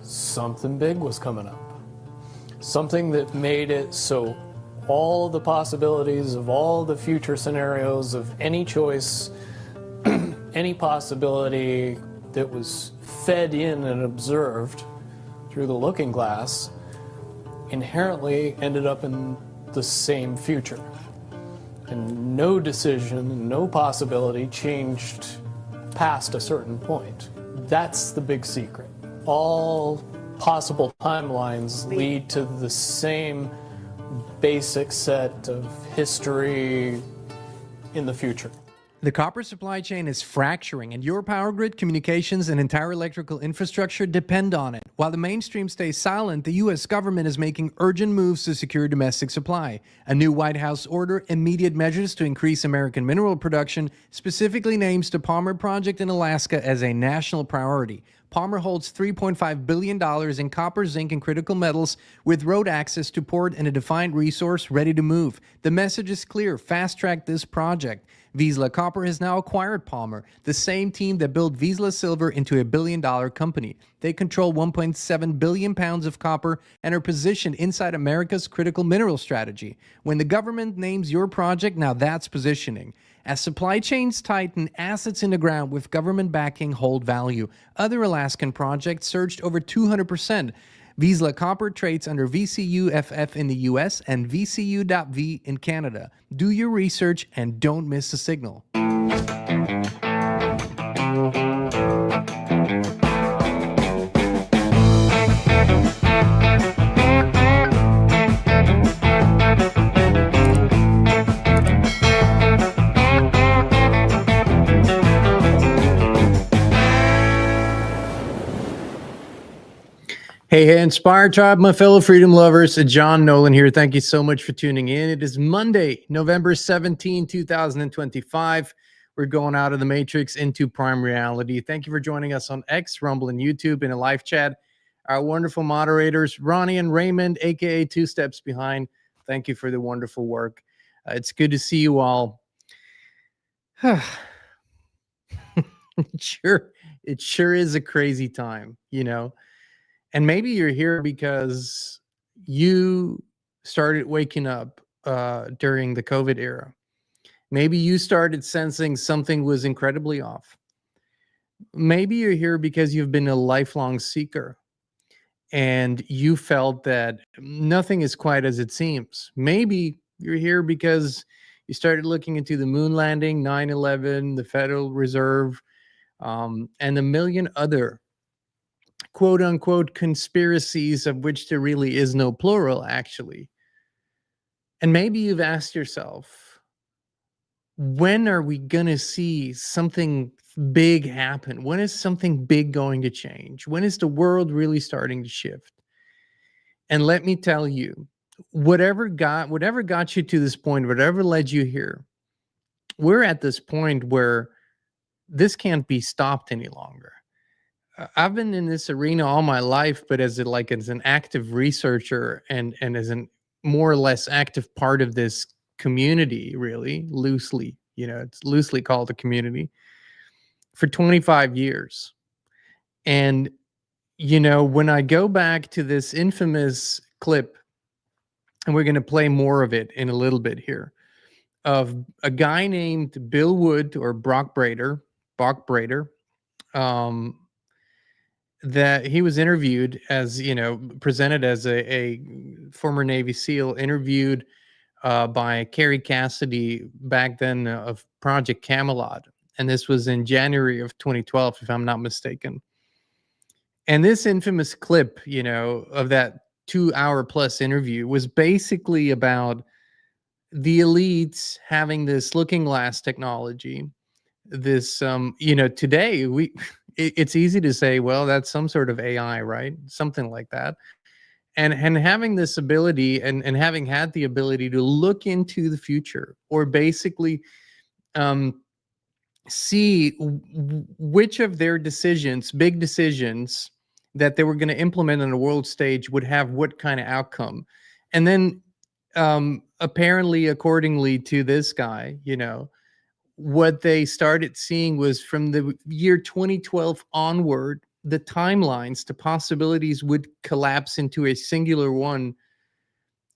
Something big was coming up. Something that made it so all the possibilities of all the future scenarios of any choice, any possibility that was fed in and observed through the looking glass inherently ended up in the same future. And no decision, no possibility changed past a certain point. That's the big secret. All possible timelines lead to the same basic set of history in the future. The copper supply chain is fracturing, and your power grid, communications, and entire electrical infrastructure depend on it. While the mainstream stays silent, the U.S. government is making urgent moves to secure domestic supply. A new White House order, immediate measures to increase American mineral production, specifically names the Palmer Project in Alaska as a national priority. Palmer holds $3.5 billion in copper, zinc, and critical metals, with road access to port and a defined resource ready to move. The message is clear: fast-track this project. Vizsla Copper has now acquired Palmer, the same team that built Vizsla Silver into a billion-dollar company. They control 1.7 billion pounds of copper and are positioned inside America's critical mineral strategy. When the government names your project, now that's positioning. As supply chains tighten, assets in the ground with government backing hold value. Other Alaskan projects surged over 200%. Vizsla Copper trades under VCUFF in the US and VCU.V in Canada. Do your research and don't miss the signal. Hey, Inspire Tribe, my fellow freedom lovers, John Nolan here. Thank you so much for tuning in. It is Monday, November 17, 2025. We're going out of the Matrix into Prime Reality. Thank you for joining us on X, Rumble, and YouTube in a live chat. Our wonderful moderators, Ronnie and Raymond, aka Two Steps Behind. Thank you for the wonderful work. It's good to see you all. It sure is a crazy time, you know. And maybe you're here because you started waking up during the COVID era. Maybe you started sensing something was incredibly off. Maybe you're here because you've been a lifelong seeker and you felt that nothing is quite as it seems. Maybe you're here because you started looking into the moon landing, 9/11, the Federal Reserve, and a million other quote unquote conspiracies, of which there really is no plural, actually. And maybe you've asked yourself, when are we going to see something big happen? When is something big going to change? When is the world really starting to shift? And let me tell you, whatever got you to this point, whatever led you here, we're at this point where this can't be stopped any longer. I've been in this arena all my life, but as an active researcher and as an more or less active part of this community, really loosely, it's loosely called a community, for 25 years. And, when I go back to this infamous clip, and we're going to play more of it in a little bit here, of a guy named Bill Wood or Bach Brader, that he was interviewed as, presented as a former Navy SEAL, interviewed by Carrie Cassidy back then of Project Camelot. And this was in January of 2012, if I'm not mistaken. And this infamous clip, of that 2-hour plus interview was basically about the elites having this looking glass technology. This, today it's easy to say, well, that's some sort of AI, right? Something like that. And having this ability and having had the ability to look into the future, or basically see which of their decisions, big decisions that they were going to implement on the world stage would have what kind of outcome. And then apparently, accordingly to this guy, what they started seeing was from the year 2012 onward, the timelines, the possibilities would collapse into a singular one,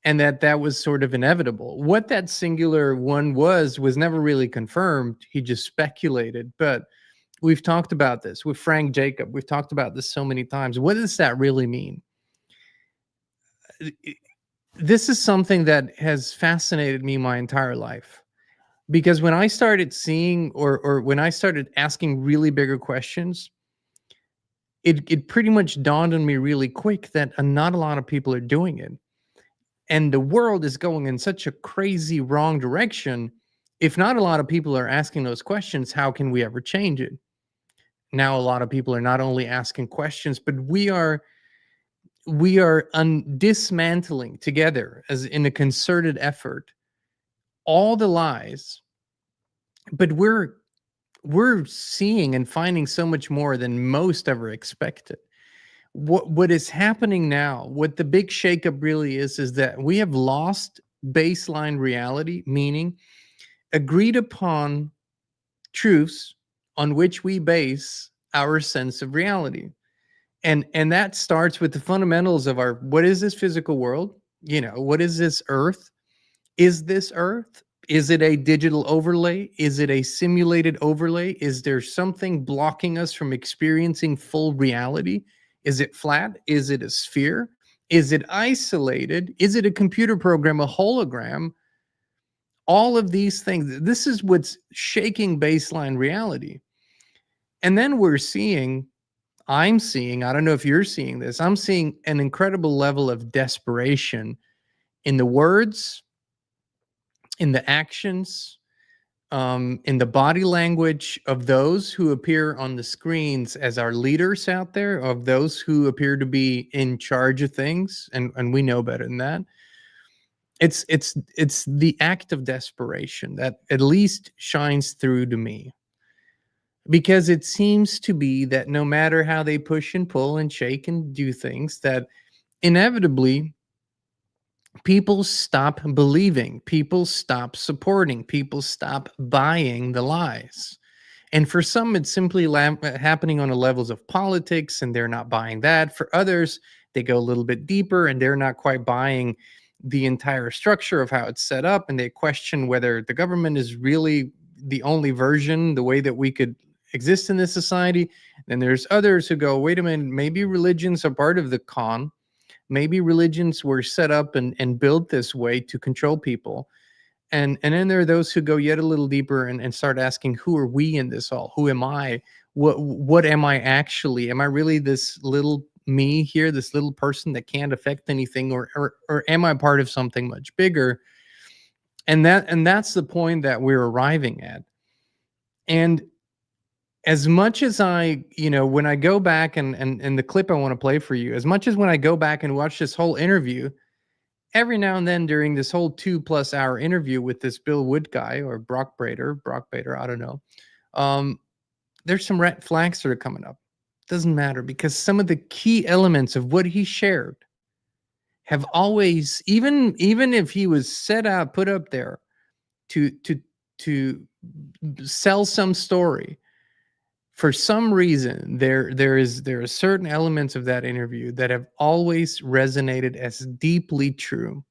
and that was sort of inevitable. What that singular one was never really confirmed. He just speculated. But we've talked about this with Frank Jacob. We've talked about this so many times. What does that really mean? This is something that has fascinated me my entire life. Because when I started seeing, or when I started asking really bigger questions, it pretty much dawned on me really quick that not a lot of people are doing it. And the world is going in such a crazy wrong direction. If not a lot of people are asking those questions, how can we ever change it? Now, a lot of people are not only asking questions, but we are dismantling together, as in a concerted effort, all the lies. But we're seeing and finding so much more than most ever expected. What is happening now, what the big shakeup really is that we have lost baseline reality, meaning agreed upon truths on which we base our sense of reality. And that starts with the fundamentals of our, what is this physical world? What is this earth? Is this earth? Is it a digital overlay? Is it a simulated overlay? Is there something blocking us from experiencing full reality? Is it flat? Is it a sphere? Is it isolated? Is it a computer program, a hologram? All of these things, this is what's shaking baseline reality. And then I'm seeing, I don't know if you're seeing this, I'm seeing an incredible level of desperation in the words, in the actions, in the body language of those who appear on the screens as our leaders out there, of those who appear to be in charge of things, and we know better than that. It's the act of desperation that at least shines through to me, because it seems to be that no matter how they push and pull and shake and do things, that inevitably people stop believing, people stop supporting, people stop buying the lies. And for some, it's simply happening on the levels of politics, and they're not buying that. For others, they go a little bit deeper, and they're not quite buying the entire structure of how it's set up, and they question whether the government is really the only version, the way that we could exist in this society. And there's others who go, wait a minute, maybe religions are part of the con. Maybe religions were set up and built this way to control people. And then there are those who go yet a little deeper and start asking, who are we in this all? Who am I? What am I actually? Am I really this little me here, this little person that can't affect anything? Or am I part of something much bigger? And that's the point that we're arriving at. And as much as when I go back and the clip I want to play for you, as much as when I go back and watch this whole interview, every now and then during this whole 2+ hour interview with this Bill Wood guy, or Brock Bader, I don't know. There's some red flags that are coming up. Doesn't matter, because some of the key elements of what he shared have always, even if he was put up there to sell some story, for some reason, there are certain elements of that interview that have always resonated as deeply true.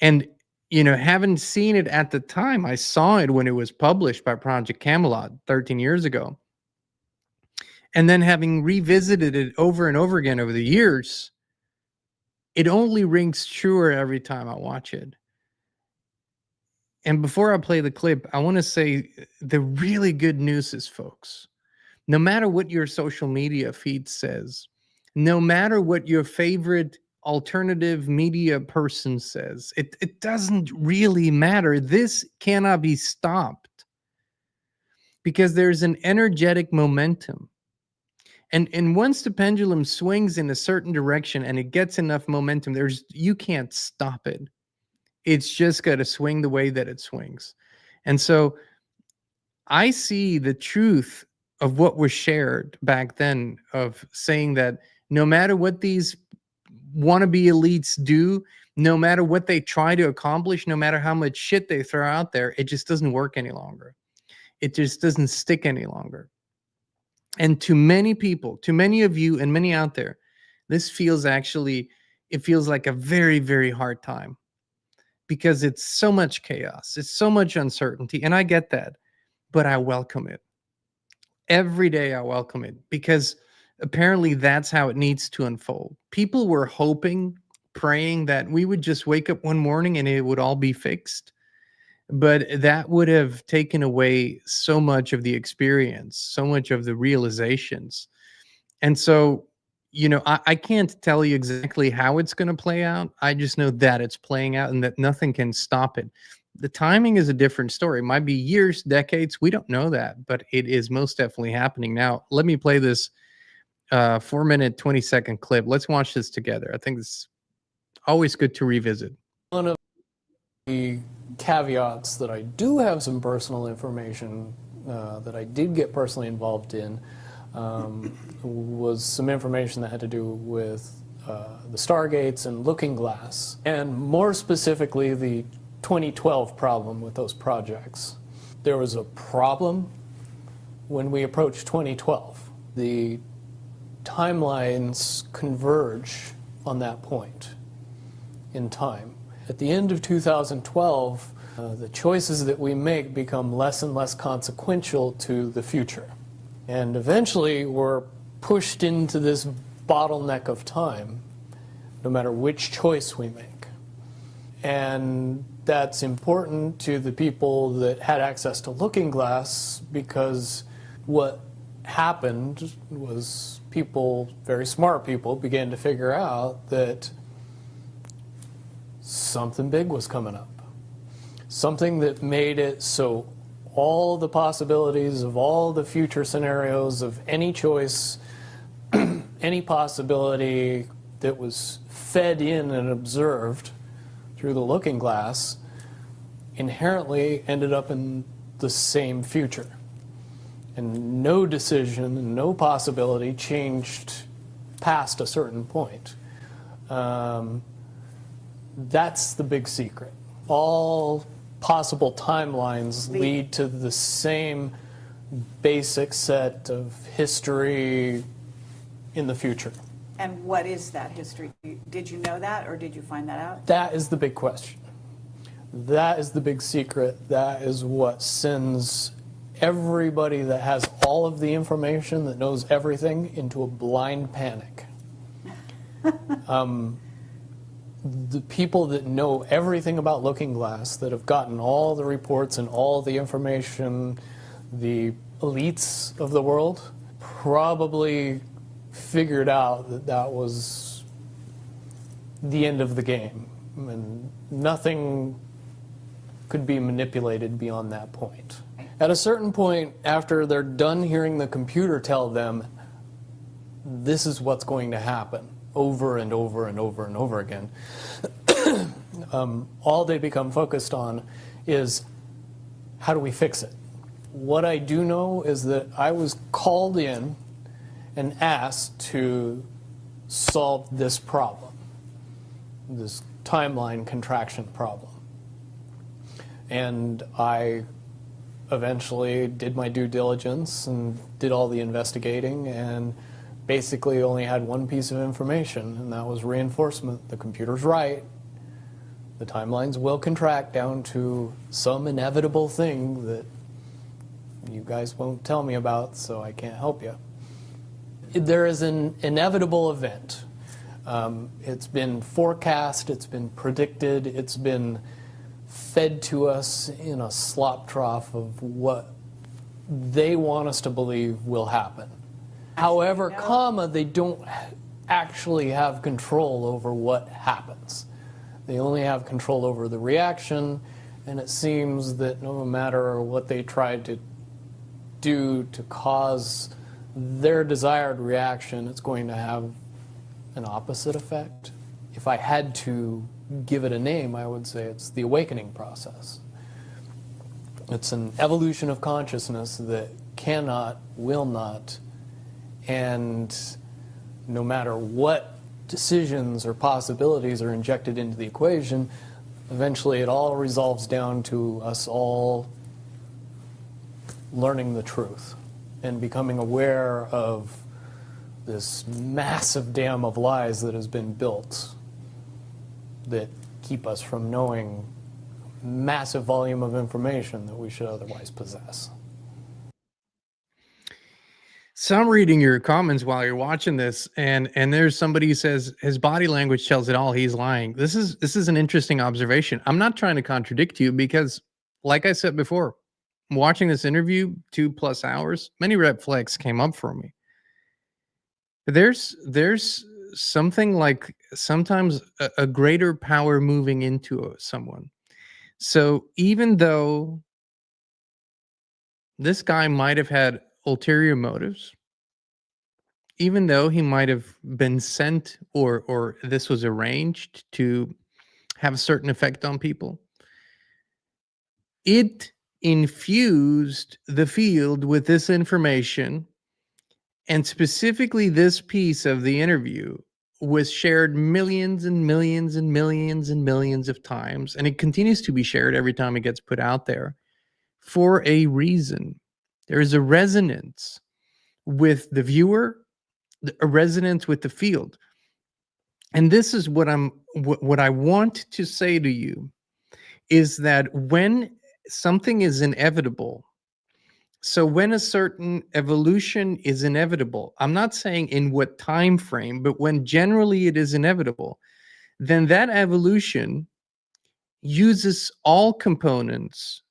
And, having seen it at the time, I saw it when it was published by Project Camelot 13 years ago. And then having revisited it over and over again over the years, it only rings truer every time I watch it. And before I play the clip, I want to say the really good news is, folks, no matter what your social media feed says, no matter what your favorite alternative media person says, it doesn't really matter. This cannot be stopped, because there's an energetic momentum. And once the pendulum swings in a certain direction and it gets enough momentum, you can't stop it. It's just got to swing the way that it swings. And so I see the truth of what was shared back then, of saying that no matter what these wannabe elites do, no matter what they try to accomplish, no matter how much shit they throw out there, it just doesn't work any longer. It just doesn't stick any longer. And to many people, to many of you and many out there, this feels actually, it feels like a very, very hard time because it's so much chaos. It's so much uncertainty. And I get that, but I welcome it. Every day I welcome it because apparently that's how it needs to unfold. People were hoping, praying that we would just wake up one morning and it would all be fixed. But that would have taken away so much of the experience, so much of the realizations. And so, I can't tell you exactly how it's going to play out. I just know that it's playing out and that nothing can stop it. The timing is a different story. It might be years, decades. We don't know that, but it is most definitely happening. Now, let me play this 4-minute, 20-second clip. Let's watch this together. I think it's always good to revisit. One of the caveats that I do have some personal information that I did get personally involved in was some information that had to do with the Stargates and Looking Glass, and more specifically the 2012 problem with those projects. There was a problem when we approached 2012. The timelines converge on that point in time. At the end of 2012, the choices that we make become less and less consequential to the future. And eventually we're pushed into this bottleneck of time, no matter which choice we make. And that's important to the people that had access to Looking Glass, because what happened was people, very smart people, began to figure out that something big was coming up. Something that made it so all the possibilities of all the future scenarios of any choice, any possibility that was fed in and observed through the Looking Glass inherently ended up in the same future. And no decision and no possibility changed past a certain point. That's the big secret. All possible timelines lead to the same basic set of history in the future. And what is that history? Did you know that, or did you find that out? That is the big question. That is the big secret. That is what sends everybody that has all of the information, that knows everything, into a blind panic. The people that know everything about Looking Glass, that have gotten all the reports and all the information, the elites of the world, probably figured out that that was the end of the game, and nothing could be manipulated beyond that point. At a certain point, after they're done hearing the computer tell them this is what's going to happen over and over and over and over again, all they become focused on is how do we fix it? What I do know is that I was called in and asked to solve this problem, this timeline contraction problem. And I eventually did my due diligence and did all the investigating, and basically only had one piece of information, and that was reinforcement. The computer's right. The timelines will contract down to some inevitable thing that you guys won't tell me about, so I can't help you. There is an inevitable event. It's been forecast, it's been predicted, it's been fed to us in a slop trough of what they want us to believe will happen. However, they don't actually have control over what happens. They only have control over the reaction, and it seems that no matter what they try to do to cause their desired reaction, it's going to have an opposite effect. If I had to give it a name, I would say it's the awakening process. It's an evolution of consciousness that cannot, will not, and no matter what decisions or possibilities are injected into the equation, eventually it all resolves down to us all learning the truth. and becoming aware of this massive dam of lies that has been built that keep us from knowing massive volume of information that we should otherwise possess. So I'm reading your comments while you're watching this, and there's somebody who says his body language tells it all. He's lying. This is an interesting observation. I'm not trying to contradict you because, like I said before, watching this interview 2+ hours, many red flags came up for me. There's something like sometimes a greater power moving into someone. So even though this guy might have had ulterior motives, even though he might have been sent or this was arranged to have a certain effect on people, it infused the field with this information. And specifically, this piece of the interview was shared millions and millions and millions and millions of times. And it continues to be shared every time it gets put out there for a reason. There is a resonance with the viewer, a resonance with the field. And this is what I want to say to you is that when something is inevitable, so when a certain evolution is inevitable, I'm not saying in what time frame, but when generally it is inevitable, then that evolution uses all components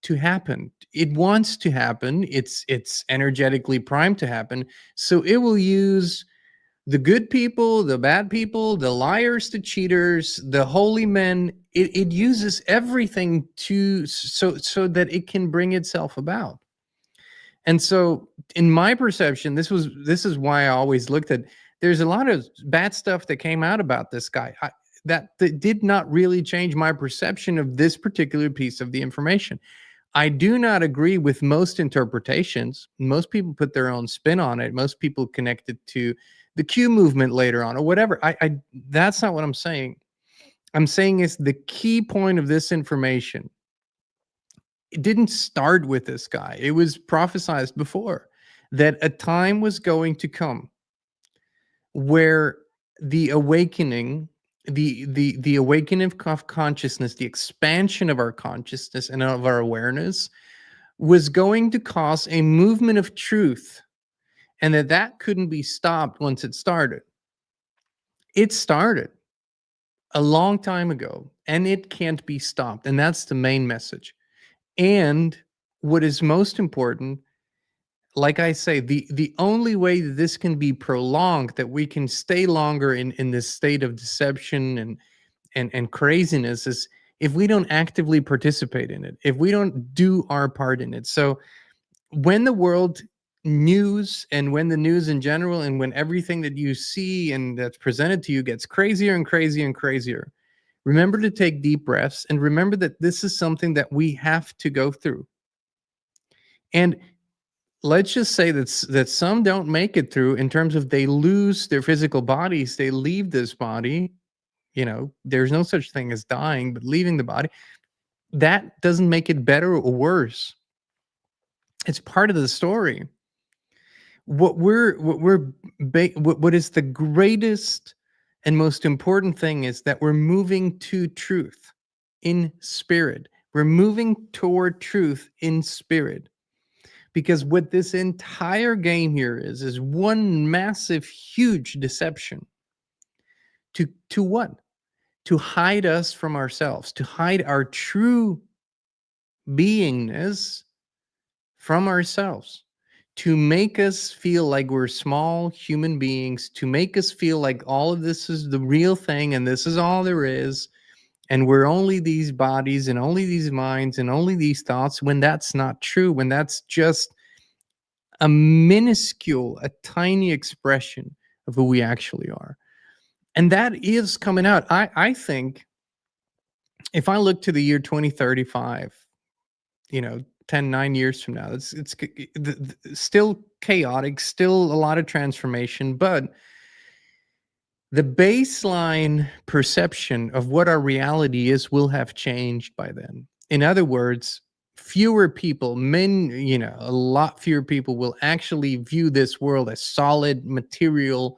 to happen. It wants to happen. It's energetically primed to happen. So it will use the good people, the bad people, the liars, the cheaters, the holy men. It uses everything so that it can bring itself about. And so in my perception, this is why I always looked at, there's a lot of bad stuff that came out about this guy that did not really change my perception of this particular piece of the information. I do not agree with most interpretations. Most people put their own spin on it. Most people connect it to the Q movement later on or whatever. That's not what I'm saying. I'm saying is the key point of this information, it didn't start with this guy. It was prophesized before that a time was going to come where the awakening, the awakening of consciousness, the expansion of our consciousness and of our awareness was going to cause a movement of truth, and that couldn't be stopped once it started. It started a long time ago, and it can't be stopped. And that's the main message. And what is most important, like I say, the only way that this can be prolonged, that we can stay longer in this state of deception and craziness, is if we don't actively participate in it, if we don't do our part in it. So when the world news and when the news in general and when everything that you see and that's presented to you gets crazier and crazier and crazier, remember to take deep breaths and remember that this is something that we have to go through. And let's just say that some don't make it through in terms of they lose their physical bodies, they leave this body. You know, there's no such thing as dying, but leaving the body, that doesn't make it better or worse. It's part of the story. What is the greatest and most important thing is that we're moving to truth in spirit. We're moving toward truth in spirit. Because what this entire game here is one massive, huge deception. To what? To hide us from ourselves, to hide our true beingness from ourselves, to make us feel like we're small human beings, to make us feel like all of this is the real thing and this is all there is, and we're only these bodies and only these minds and only these thoughts, when that's not true, when that's just a minuscule, a tiny expression of who we actually are. And that is coming out. I think if I look to the year 2035, 9 years from now, it's still chaotic, still a lot of transformation, but the baseline perception of what our reality is will have changed by then. In other words, fewer people, a lot fewer people will actually view this world as solid, material,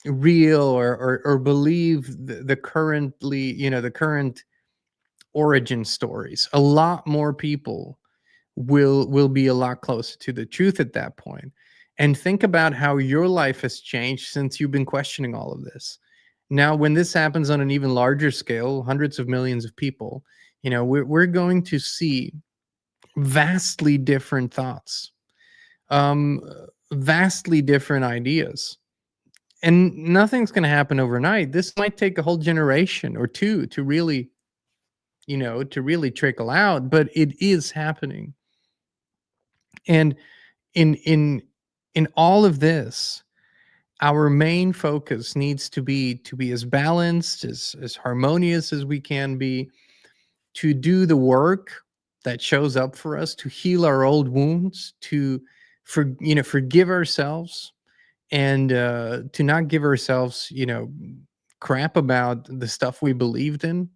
real, or believe the current origin stories. A lot more people will be a lot closer to the truth at that point. And think about how your life has changed since you've been questioning all of this. Now, when this happens on an even larger scale, hundreds of millions of people, we're going to see vastly different thoughts, um, vastly different ideas. And nothing's going to happen overnight. This might take a whole generation or two to really, to really trickle out, but it is happening. And in all of this, our main focus needs to be as balanced, as harmonious as we can be, to do the work that shows up for us, to heal our old wounds, to forgive ourselves, and to not give ourselves crap about the stuff we believed in.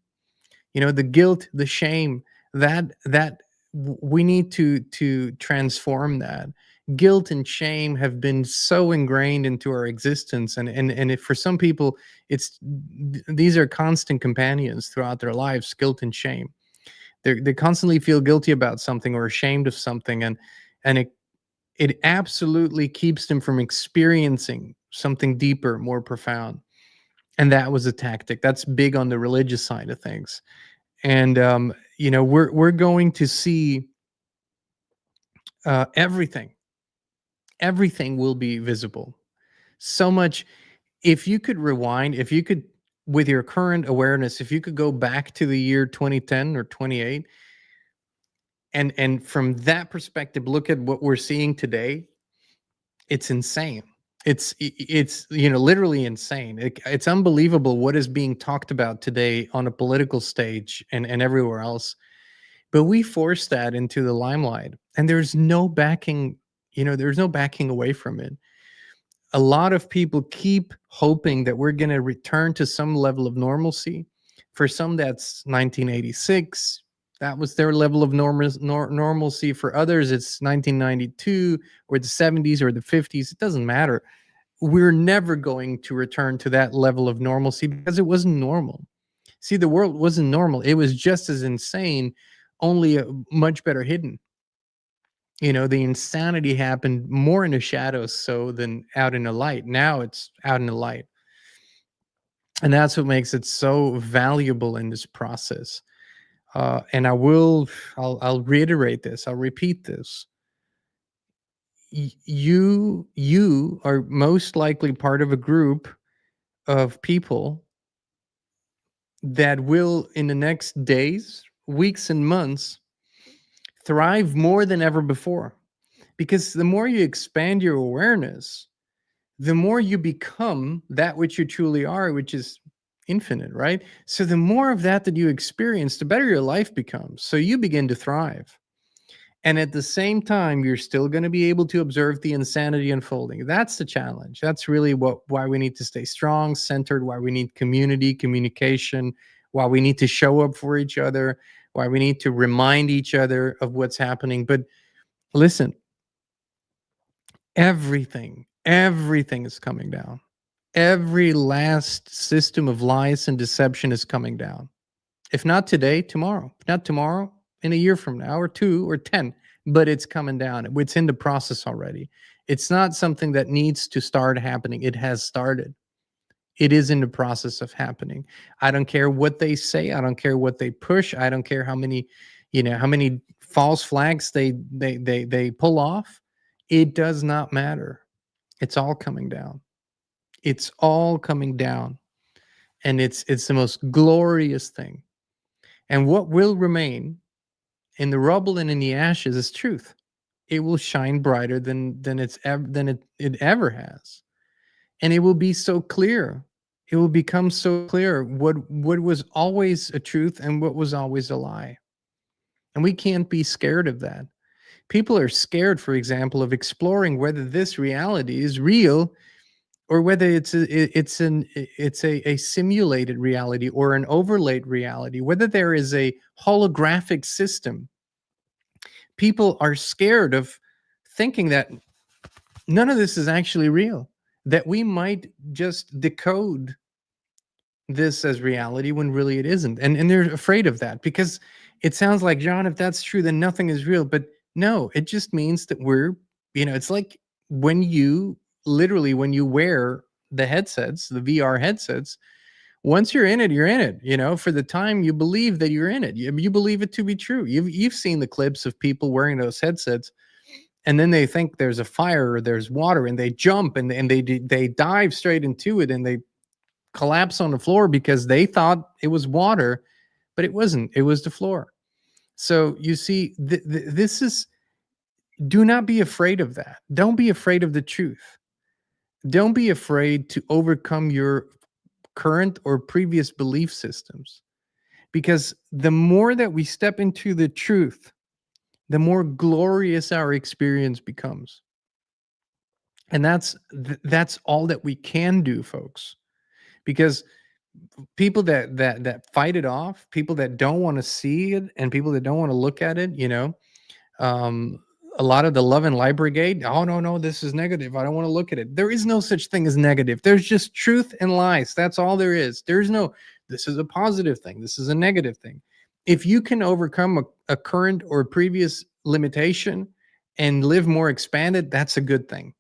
The guilt, the shame, that we need to transform that. Guilt and shame have been so ingrained into our existence, and if for some people these are constant companions throughout their lives. Guilt and shame, they constantly feel guilty about something or ashamed of something, and it absolutely keeps them from experiencing something deeper, more profound. And that was a tactic that's big on the religious side of things. And we're going to see everything will be visible. So much. If you could rewind, if you could, with your current awareness, if you could go back to the year 2010 or 28, and from that perspective look at what we're seeing today, it's insane. It's literally insane. It's unbelievable what is being talked about today on a political stage and everywhere else. But we force that into the limelight, and there's no backing. There's no backing away from it. A lot of people keep hoping that we're going to return to some level of normalcy. For some, that's 1986. That was their level of normalcy. For others, it's 1992 or the 70s or the 50s. It doesn't matter. We're never going to return to that level of normalcy because it wasn't normal. See, the world wasn't normal. It was just as insane, only much better hidden. The insanity happened more in the shadows so than out in the light. Now it's out in the light. And that's what makes it so valuable in this process. And I'll reiterate this. I'll repeat this. You are most likely part of a group of people that will, in the next days, weeks, and months, thrive more than ever before. Because the more you expand your awareness, the more you become that which you truly are, which is infinite, right? So the more of that you experience, the better your life becomes. So you begin to thrive. And at the same time, you're still going to be able to observe the insanity unfolding. That's the challenge. That's really why we need to stay strong, centered, why we need community, communication, why we need to show up for each other, why we need to remind each other of what's happening. But listen, everything is coming down. Every last system of lies and deception is coming down. If not today, tomorrow. If not tomorrow, in a year from now, or 2 or 10. But it's coming down. It's in the process already. It's not something that needs to start happening. It has started. It is in the process of happening. I don't care what they say. I don't care what they push. I don't care how many false flags they pull off. It does not matter. It's all coming down. It's all coming down. And it's the most glorious thing. And what will remain in the rubble and in the ashes is truth. It will shine brighter than it ever has. And it will be so clear. It will become so clear what was always a truth and what was always a lie. And we can't be scared of that. People are scared, for example, of exploring whether this reality is real or whether it's a simulated reality or an overlaid reality, whether there is a holographic system people are scared of thinking that none of this is actually real, that we might just decode this as reality when really it isn't. And they're afraid of that because it sounds like, John, if that's true, then nothing is real. But no, it just means that we're, it's like when you when you wear the headsets, the VR headsets, once you're in it, you're in it. For the time you believe that you're in it, you believe it to be true. You've seen the clips of people wearing those headsets, and then they think there's a fire or there's water, and they jump and they dive straight into it, and they collapse on the floor because they thought it was water, but it wasn't. It was the floor. So you see, this is. Do not be afraid of that. Don't be afraid of the truth. Don't be afraid to overcome your current or previous belief systems, because the more that we step into the truth, the more glorious our experience becomes. And that's all that we can do, folks, because people that fight it off, people that don't want to see it, and people that don't want to look at it, um, a lot of the love and light brigade, oh no, this is negative, I don't want to look at it. There is no such thing as negative. There's just truth and lies. That's all there is. There's no, this is a positive thing, this is a negative thing. If you can overcome a current or previous limitation and live more expanded, that's a good thing.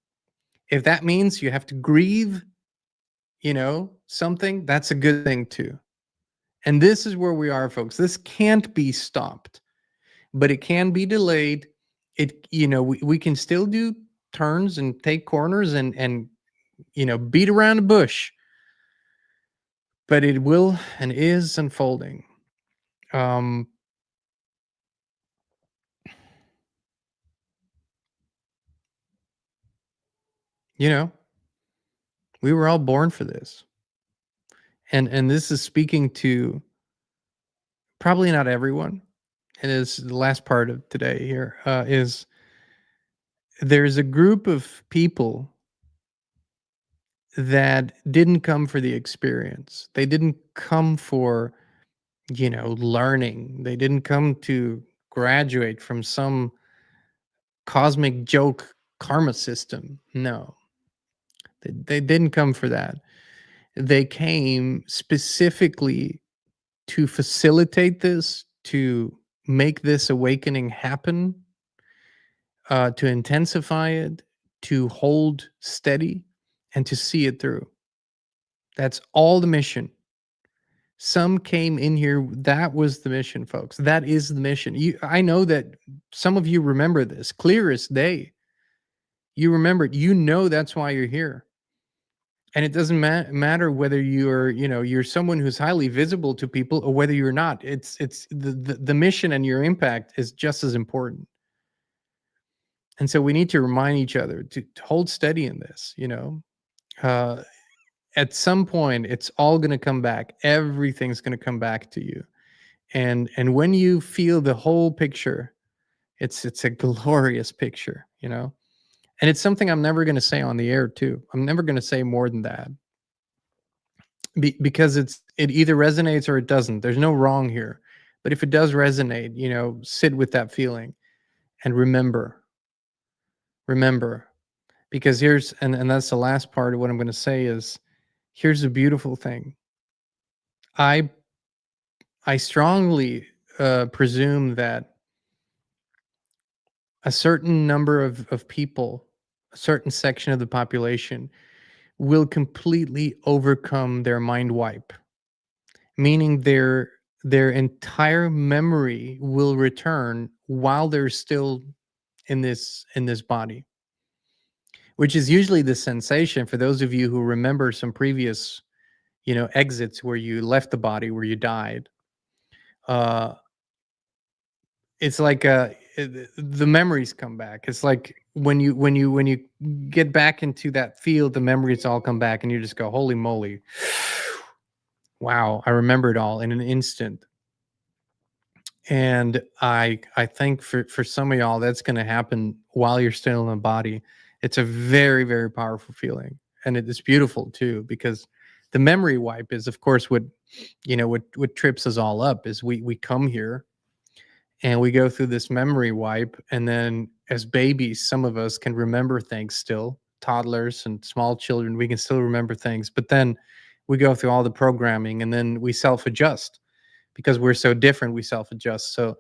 If that means you have to grieve, something, that's a good thing too. And this is where we are, folks. This can't be stopped, but it can be delayed. We can still do turns and take corners and beat around the bush, but it will and is unfolding. We were all born for this. And this is speaking to probably not everyone. And is the last part of today here, is there's a group of people that didn't come for the experience. They didn't come for, learning. They didn't come to graduate from some cosmic joke karma system. No, they didn't come for that. They came specifically to facilitate this, to make this awakening happen, to intensify it, to hold steady, and to see it through. That's all the mission. Some came in here. That was the mission, folks. That is the mission. I know that some of you remember this clear as day. You remember it. That's why you're here. And it doesn't matter whether you're someone who's highly visible to people or whether you're not. It's the mission and your impact is just as important. And so we need to remind each other to hold steady in this. At some point, it's all going to come back. Everything's going to come back to you. And when you feel the whole picture, it's a glorious picture, And it's something I'm never going to say on the air too. I'm never going to say more than that. Because it either resonates or it doesn't. There's no wrong here. But if it does resonate, sit with that feeling and remember. Because here's, and that's the last part of what I'm going to say is, here's the beautiful thing. I strongly presume that a certain number of people, a certain section of the population, will completely overcome their mind wipe, meaning their entire memory will return while they're still in this body, which is usually the sensation for those of you who remember some previous exits where you left the body, where you died. It's like the memories come back. It's like when you get back into that field, the memories all come back, and you just go, holy moly, wow, I remember it all in an instant. And I think for some of y'all, that's going to happen while you're still in the body. It's a very, very powerful feeling, and it is beautiful too, because the memory wipe is, of course, what trips us all up is we come here And we go through this memory wipe, and then as babies, some of us can remember things still. Toddlers and small children, we can still remember things. But then we go through all the programming, and then we self-adjust because we're so different. We self-adjust. So,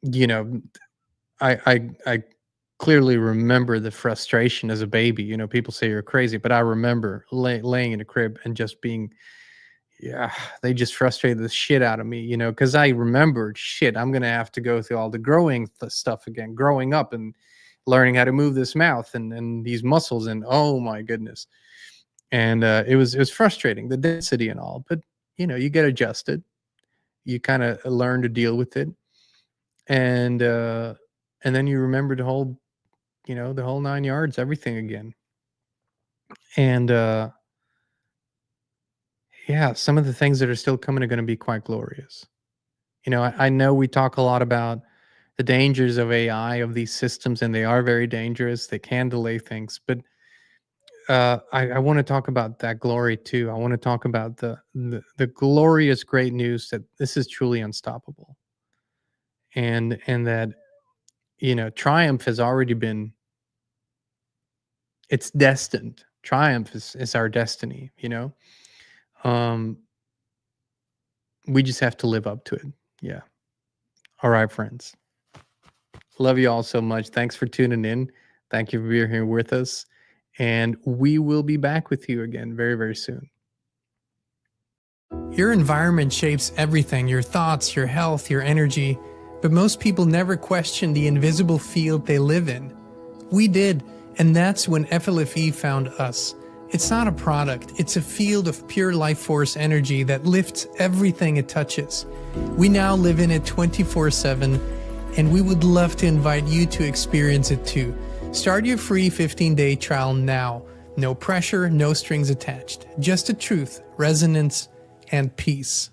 you know, I clearly remember the frustration as a baby. You know, people say you're crazy, but I remember laying in a crib and just being, yeah, they just frustrated the shit out of me, you know, because I remembered, shit, I'm going to have to go through all the growing stuff again, growing up and learning how to move this mouth and these muscles. And oh my goodness. And it was frustrating, the density and all. But, you know, you get adjusted. You kind of learn to deal with it. And then you remember the whole, you know, the whole 9 yards, everything again. And yeah, some of the things that are still coming are going to be quite glorious. You know, I know we talk a lot about the dangers of AI, of these systems, and they are very dangerous. They can delay things. But I want to talk about that glory too. I want to talk about the glorious great news that this is truly unstoppable. And that, you know, triumph has already been, it's destined. Triumph is our destiny, you know. We just have to live up to it. Yeah. All right, friends. Love you all so much. Thanks for tuning in. Thank you for being here with us. And we will be back with you again very, very soon. Your environment shapes everything, your thoughts, your health, your energy. But most people never question the invisible field they live in. We did, and that's when FLFE found us. It's not a product, it's a field of pure life force energy that lifts everything it touches. We now live in it 24/7, and we would love to invite you to experience it too. Start your free 15-day trial now. No pressure, no strings attached. Just the truth, resonance, and peace.